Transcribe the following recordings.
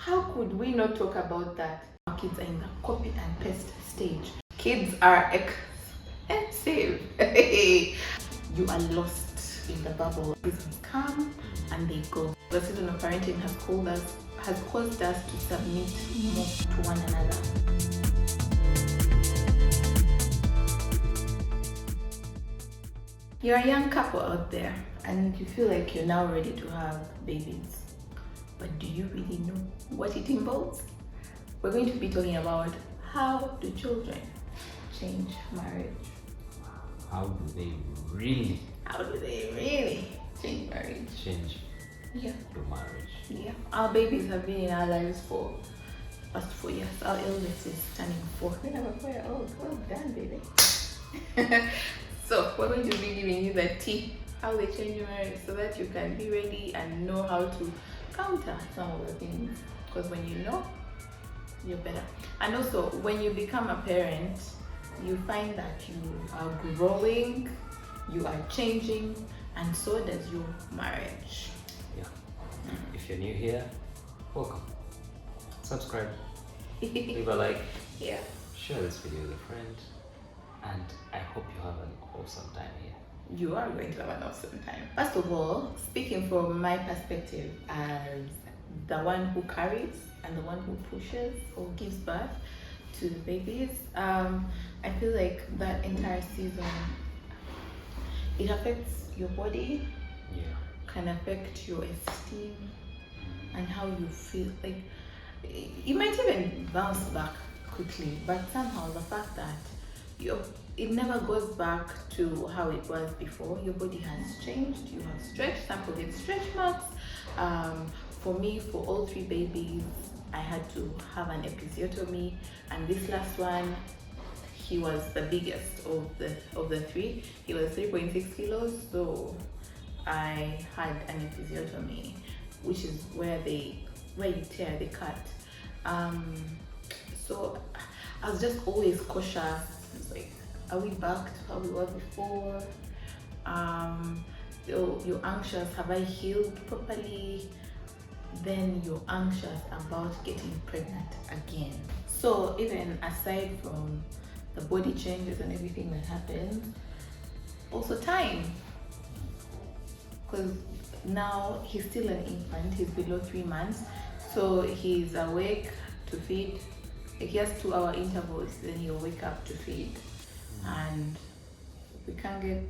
How could we not talk about that? Our kids are in the copy and paste stage. Kids are expensive. You are lost in the bubble. Business come and they go. The season of parenting has caused us to submit more to one another. You're a young couple out there and you feel like you're now ready to have babies. But do you really know what it involves? We're going to be talking about how do children change marriage. How do they really change marriage? Change Yeah. your marriage. Yeah. Our babies have been in our lives for the past 4 years. Our eldest is turning 4. We have a 4-year-old. Well done, baby. So we're going to be giving you the tea, how they change your marriage, so that you can be ready and know how to counter some of the things. Because when you know, you're better. And also, when you become a parent, you find that you are growing, you are changing, and so does your marriage. Yeah. If you're new here, welcome. Subscribe. Leave a like. Yeah. Share this video with a friend. And I hope you have an awesome time here. You are going to have an awesome time. First of all, speaking from my perspective as the one who carries and the one who pushes or gives birth to the babies, I feel like that entire season, it affects your body, can affect your esteem and how you feel. Like, you might even bounce back quickly, but somehow the fact that it never goes back to how it was before. Your body has changed, you have stretched, some people get stretch marks. For me, for all 3 babies, I had to have an episiotomy, and this last one, he was the biggest of the 3. He was 3.6 kilos, so I had an episiotomy, which is where you tear, they cut. So I was just always cautious. It's like, are we back to how we were before? You're anxious, have I healed properly? Then you're anxious about getting pregnant again. So even aside from the body changes and everything that happens, also time. Because now he's still an infant, he's below 3 months. So he's awake to feed. He has 2-hour intervals, then he'll wake up to feed. And we can't get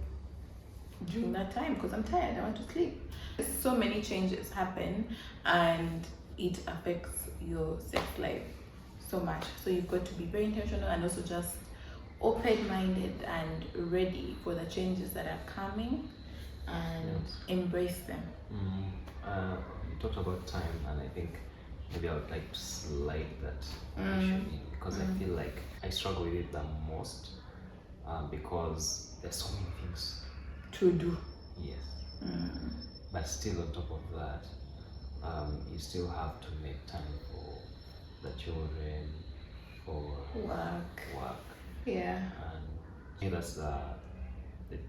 during that time because I'm tired, I want to sleep. So many changes happen and it affects your sex life so much. So you've got to be very intentional and also just open-minded and ready for the changes that are coming and embrace them. You talked about time, and I think maybe I would like to slide that initially, because I feel like I struggle with it the most because there's so many things to do. Yes. But still on top of that, you still have to make time for the children, for work. Yeah. And that's the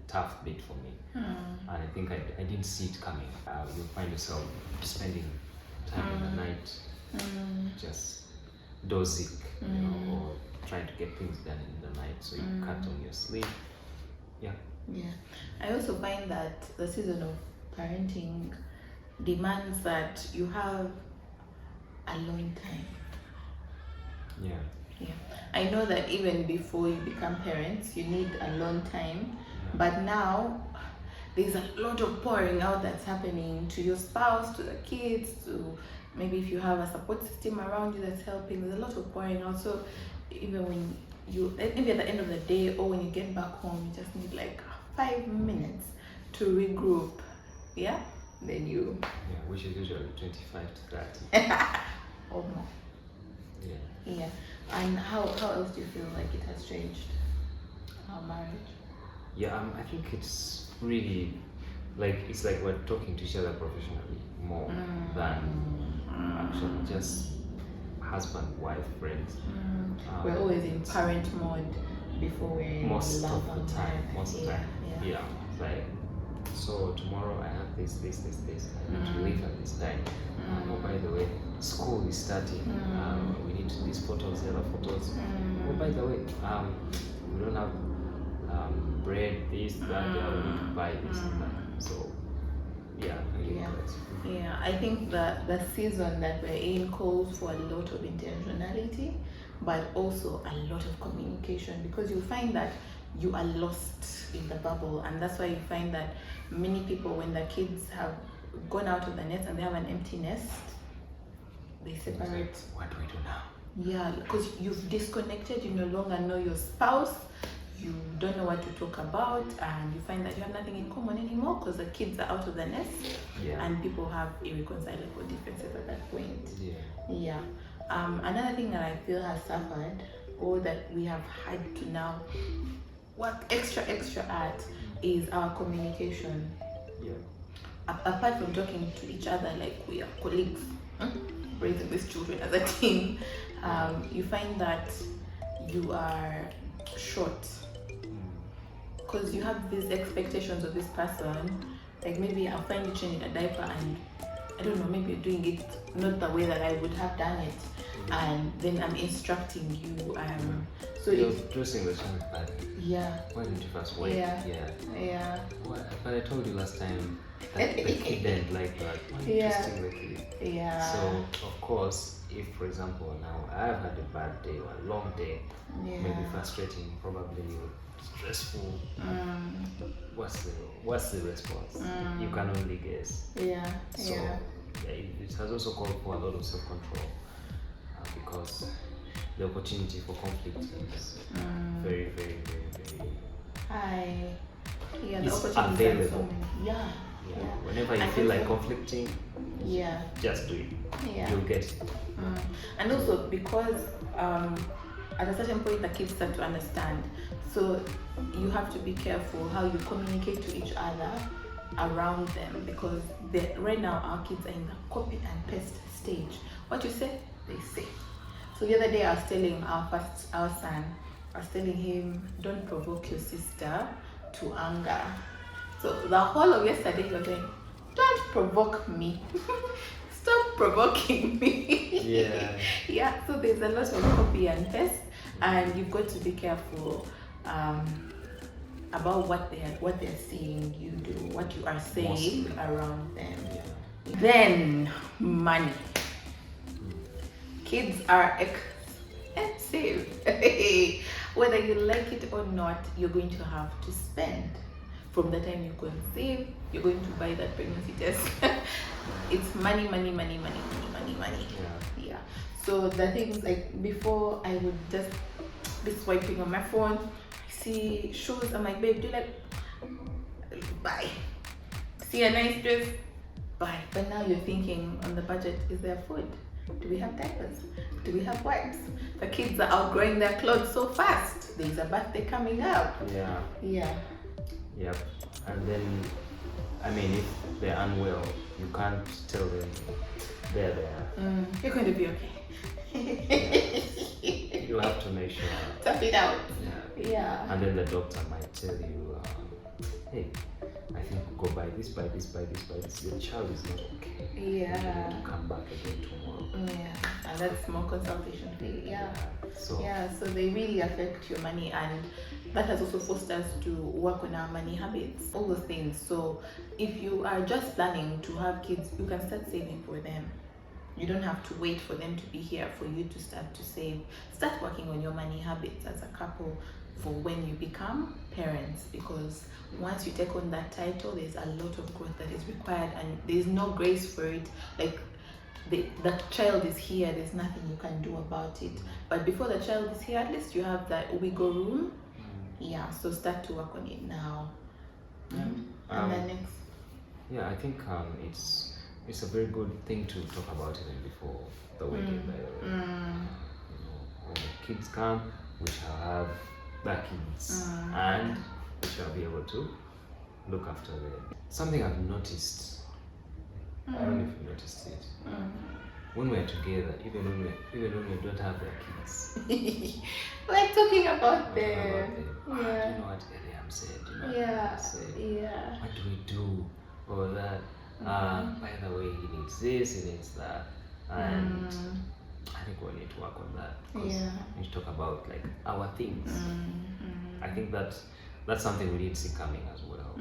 tough bit for me. And I think I didn't see it coming. You'll find yourself spending time in the night, just dozing, or trying to get things done in the night, so you cut on your sleep. Yeah. I also find that the season of parenting demands that you have alone time. Yeah. I know that even before you become parents, you need alone time, but now there's a lot of pouring out that's happening to your spouse, to the kids, to maybe if you have a support system around you that's helping. There's a lot of pouring out. So even when maybe at the end of the day or when you get back home, you just need like 5 minutes to regroup. Yeah? Then you... Yeah, which is usually 25 to 30. Or more. Yeah. And how else do you feel like it has changed our marriage? Yeah, I think it's really it's like we're talking to each other professionally more than actually just husband, wife, friends. We're always in parent mode before we're in most of the time. Yeah. Like, so tomorrow I have this. I need to leave at this time. Oh, by the way, school we're starting. We need these photos, the other photos. Oh, by the way, we don't have bread, this, that, we need to buy this and that. So yeah, yeah, I think the season that we're in calls for a lot of intentionality, but also a lot of communication, because you find that you are lost in the bubble, and that's why you find that many people, when the kids have gone out of the nest and they have an empty nest, they separate. What do we do now? Yeah, because you've disconnected, you no longer know your spouse, you don't know what to talk about, and you find that you have nothing in common anymore because the kids are out of the nest, and people have irreconcilable differences at that point. Yeah. Another thing that I feel has suffered, or that we have had to now work extra at, is our communication. Apart from talking to each other like we are colleagues, raising these children as a team, you find that you are short because you have these expectations of this person. Like maybe I'll find you changing a diaper and I don't know, maybe you're doing it not the way that I would have done it, and then I'm instructing you. So you're dressing the child badly. Yeah. Why didn't you first wait? Yeah. But I told you last time that the kid didn't like that. Why are you testing the kid? Yeah. So of course, if for example now I've had a bad day or a long day, maybe frustrating, probably stressful. What's the response? You can only guess. So it has also called for a lot of self-control because the opportunity for conflict is very high. It's available. Whenever you feel like conflicting, just do it. You'll get it. And also because at a certain point the kids start to understand, so you have to be careful how you communicate to each other around them, because right now our kids are in the copy and paste stage. What you say, they say. So the other day I was telling our son, I was telling him, don't provoke your sister to anger. So the whole of yesterday you're going, don't provoke me. Stop provoking me. So there's a lot of copy and paste, and you've got to be careful about what they're seeing you do, what you are saying around them. Then money. Kids are expensive. Whether you like it or not, you're going to have to spend. From the time you conceive, you're going to buy that pregnancy test. It's money. So the things like before, I would just be swiping on my phone. I see shoes. I'm like, babe, do you like? Buy. See a nice dress? Buy. But now you're thinking on the budget. Is there food? Do we have diapers? Do we have wipes? The kids are outgrowing their clothes so fast. There's a birthday coming up. Yep. And then, I mean, if they're unwell, you can't tell them they're there. You're going to be okay. You have to make sure. Tough it out. Yeah. And then the doctor might tell you, hey, I think we'll go buy this. Your child is not okay. You need to come back again tomorrow. And that's more consultation fee. So they really affect your money, and that has also forced us to work on our money habits, all those things. So if you are just planning to have kids, you can start saving for them. You don't have to wait for them to be here for you to start to save. Start working on your money habits as a couple for when you become parents, because once you take on that title, there's a lot of growth that is required, and there's no grace for it. Like the child is here, there's nothing you can do about it. But before the child is here, at least you have that wiggle room. So start to work on it now. And then next. I think it's a very good thing to talk about even before the wedding. When the kids come, we shall have the kids, and we shall be able to look after them. Something I've noticed, I don't know if you noticed it, when we're together, even when we don't have their kids, we're talking about them. Do you know what Eliam said? Do you know what Eliam said? What do we do? Or that, by the way, he needs this, he needs that. And think we need to work on that. 'Cause Yeah. we need to talk about like our things. I think that's something we need to see coming as well.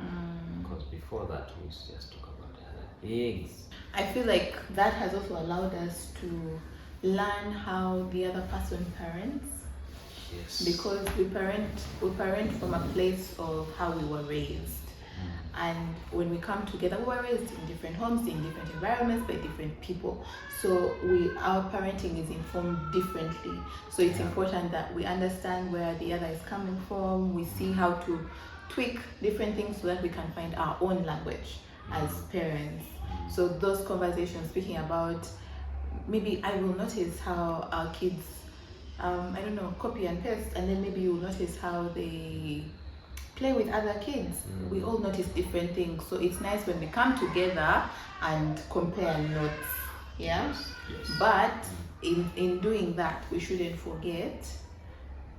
Because before that, we used to just talk about the other things. I feel like that has also allowed us to learn how the other person parents, Yes. because we parent from a place of how we were raised. And when we come together, we were raised in different homes, in different environments, by different people. So our parenting is informed differently. So it's important that we understand where the other is coming from. We see how to tweak different things so that we can find our own language as parents. So those conversations, speaking about, maybe I will notice how our kids, I don't know, copy and paste, and then maybe you'll notice how they play with other kids. We all notice different things, so it's nice when we come together and compare notes. Yeah. Yes. But in doing that, we shouldn't forget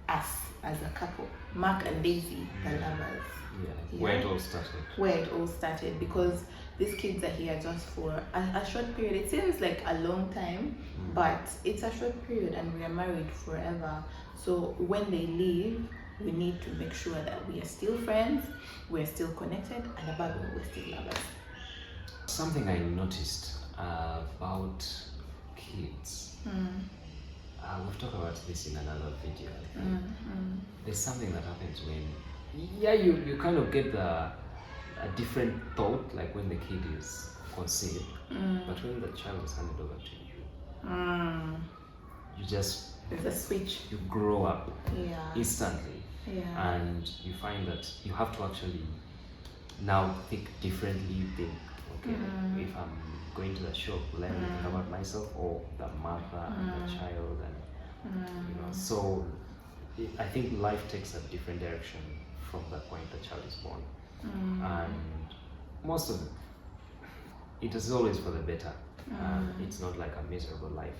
us as a couple, Mark and Daisy, the lovers. Yeah. Where it all started. Where it all started, because these kids are here just for a short period. It seems like a long time, but it's a short period, and we are married forever. So when they leave, we need to make sure that we are still friends, we're still connected, and above all, we're still lovers. Something I noticed about kids. We've talked about this in another video. I think. There's something that happens when, you kind of get a different thought, like when the kid is conceived, but when the child is handed over to you, you just, There's a switch. you grow up Yeah. instantly, Yeah. and you find that you have to actually now think differently. You think, okay, if I'm going to the shop, will I only think about myself or the mother and the child, and so I think life takes a different direction from the point the child is born, and most of it is always for the better. It's not like a miserable life.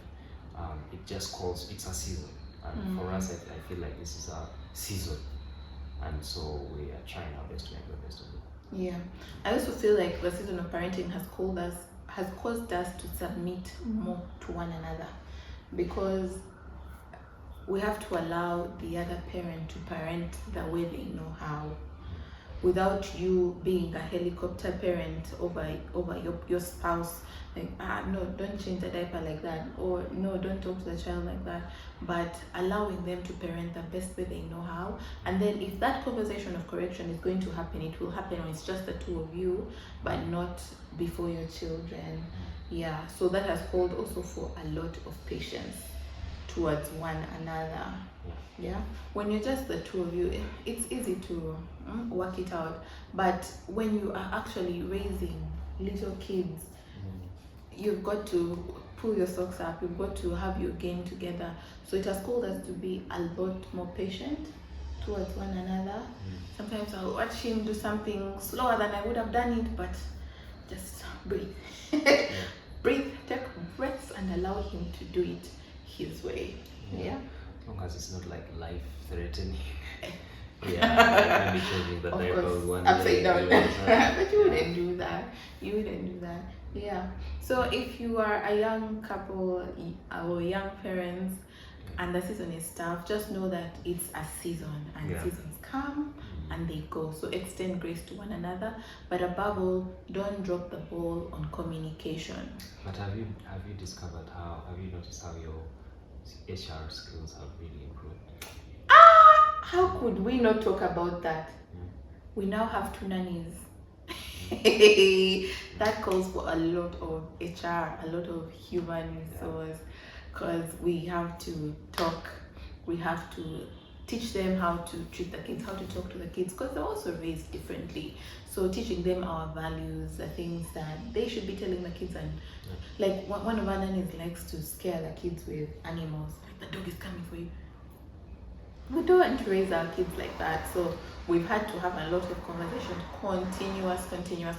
It just calls, it's a season, and for us, I feel like this is a season, and so we are trying our best to make the best of it. Yeah. I also feel like the season of parenting has caused us to submit more to one another, because we have to allow the other parent to parent the way they know how, without you being a helicopter parent over your spouse, like, no, don't change the diaper like that, or no, don't talk to the child like that, but allowing them to parent the best way they know how. And then if that conversation of correction is going to happen, it will happen when it's just the two of you, but not before your children. Yeah, so that has called also for a lot of patience towards one another. Yeah, when you're just the two of you, it's easy to work it out, but when you are actually raising little kids, you've got to pull your socks up, you've got to have your game together. So it has called us to be a lot more patient towards one another. Sometimes I'll watch him do something slower than I would have done it, but just breathe. Breathe, take breaths, and allow him to do it his way. Yeah. As long as it's not like life threatening. Yeah, maybe changing the Of diaper course, one upside day. down. Yeah. But you wouldn't do that. You wouldn't do that. Yeah. So if you are a young couple or young parents and the season is tough, just know that it's a season, and seasons come and they go. So extend grace to one another, but above all, don't drop the ball on communication. But have you discovered have you noticed how your HR skills have really improved? How could we not talk about that? We now have 2 nannies. That calls for a lot of HR, a lot of human resource, because we have to talk, we have to teach them how to treat the kids, how to talk to the kids, because they're also raised differently. So teaching them our values, the things that they should be telling the kids, and like one of our nannies likes to scare the kids with animals, like the dog is coming for you. We don't raise our kids like that, so we've had to have a lot of conversation, continuous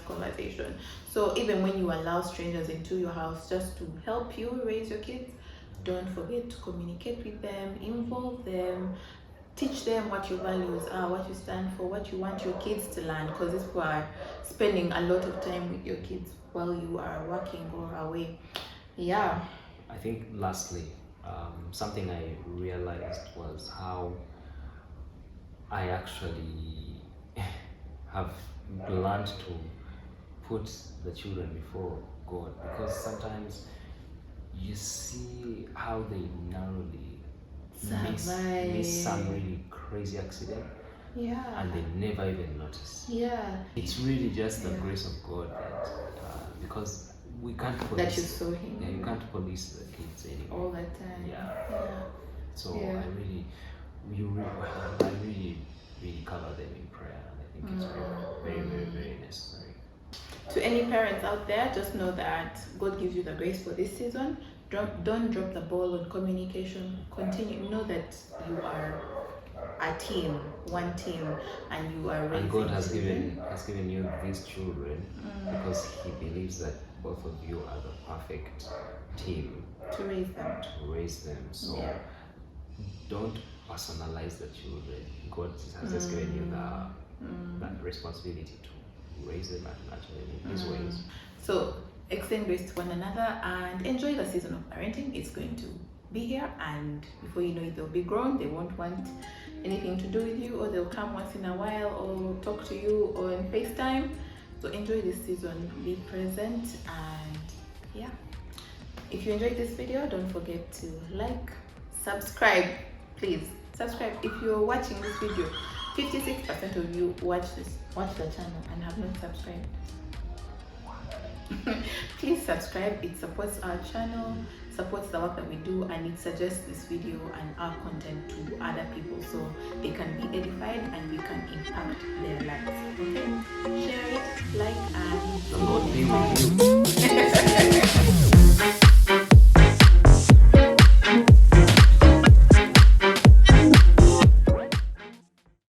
conversation. So even when you allow strangers into your house just to help you raise your kids, don't forget to communicate with them, involve them, teach them what your values are, what you stand for, what you want your kids to learn, because if you are spending a lot of time with your kids while you are working or away. Yeah. I think lastly, something I realized was how I actually have learned to put the children before God, because sometimes you see how they narrowly miss some really crazy accident, and they never even notice. It's really just the grace of God that because we can't police that you saw him. you can't police the kids anymore all the time. So I really really cover them in prayer, and I think it's very necessary. To any parents out there, just know that God gives you the grace for this season. Don't drop the ball on communication. Continue. Know that you are a team, one team, and you are raising. And God has given you these children because He believes that both of you are the perfect team to raise them. So don't personalize the children. God has just given you that responsibility to raise them and nurture them in His ways. So extend grace to one another and enjoy the season of parenting. It's going to be here, and before you know it, they'll be grown. They won't want anything to do with you, or they'll come once in a while or talk to you or on FaceTime. So enjoy this season, be present, and if you enjoyed this video, don't forget to like, subscribe, please subscribe. If you're watching this video, 56% of you watch the channel and have not subscribed. Please subscribe. It supports our channel, supports the work that we do, and it suggests this video and our content to other people so they can be edified and we can impact their lives. Okay, share it, like, and the Lord be with you.